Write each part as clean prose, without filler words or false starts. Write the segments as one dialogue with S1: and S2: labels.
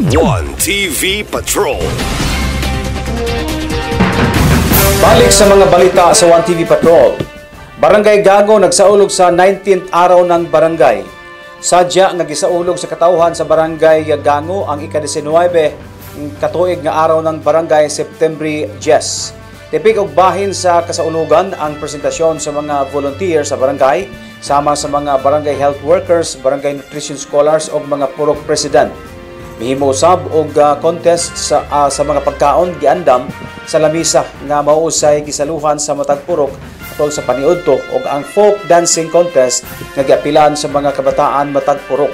S1: One TV Patrol.
S2: Balik sa mga balita sa One TV Patrol. Barangay Gango nagsaulog sa 19th araw ng barangay. Sadya nga gisaulog sa katauhan sa Barangay Gango ang ika-19 katuig nga araw ng barangay September 10. Tipik og bahin sa kasaulugan ang presentasyon sa mga volunteer sa barangay sama sa mga barangay health workers, barangay nutrition scholars ug mga purok president. Mihimo usab og contest sa mga pagkaon giandam sa lamisa nga mauusay gisaluhan sa matag purok atol sa paniudto ug ang folk dancing contest nga giapilan sa mga kabataan matag purok.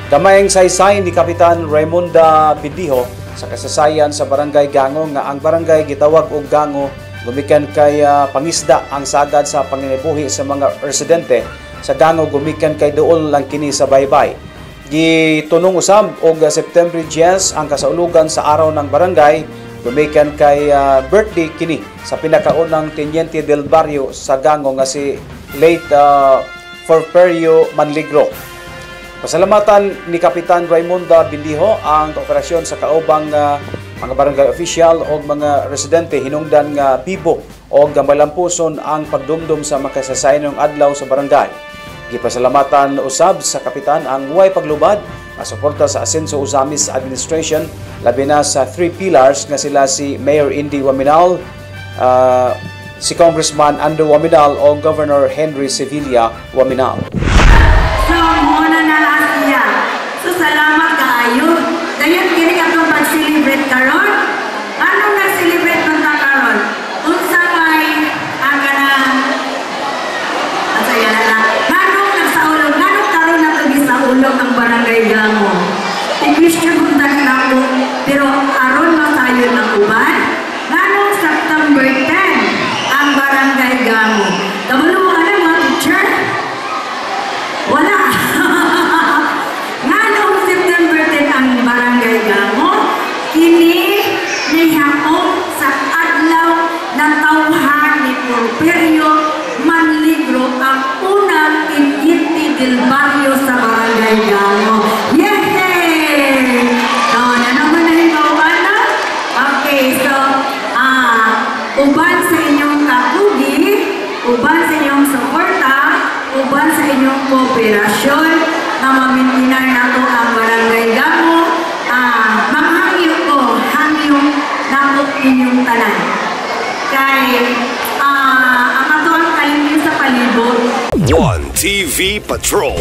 S2: Gamayng saysay ni Kapitan Raimonda Bindiho sa kasasayan sa Barangay Gango nga ang barangay gitawag og Gango gumikan kay pangisda ang sagad sa panginabuhi sa mga residente sa Gango gumikan kay duol lang kini sa baybay. Gitunong usab og September 10 ang kasaulugan sa araw ng barangay gumikan kay birthday kini sa pinakaunang Teniente del Barrio sa Gango nga si late Porfirio Manligro. Pasalamatan ni Kapitan Raimonda Bindiho ang kooperasyon sa kaubang mga barangay official o mga residente hinungdan nga bibo o malampuson ang pagdumdum sa makasasayang adlaw sa barangay. Gipasalamatan usab sa kapitan ang huway paglubad na suporta sa Asenso Usamis Administration labi na sa 3 pillars nga sila si Mayor Indy Waminal, si Congressman Ando Waminal o Governor Henry Sevilla Waminal.
S3: So, muna na last niya. So, salamat kaayo. Dayon kini atong pag-celebrate karon. Anong nag-celebrate man ta karon? Unsa may ang kanang ulog ang Barangay Gango. I-question kung tayo ako, pero aron masayon ng uban. Nganong September 10 ang Barangay Gango. Kabalo mo ka mga teacher? Wala. Nganong September 10 ang Barangay Gango? Kini nihaong sa adlaw na tauhan ni Porfirio Manligro ang unang Teniente del Barrio sa Barangay Gango. Yay! So, naman na yung kawana? Okay, so, uban sa inyong kakugi, uban sa inyong suporta, uban sa inyong kooperasyon na mamintinar na ito ang Barangay Gango, manghangyo ko, hangyo na po inyong tanan. Kay, ang ato ang kalimin sa palibot.
S1: One TV Patrol.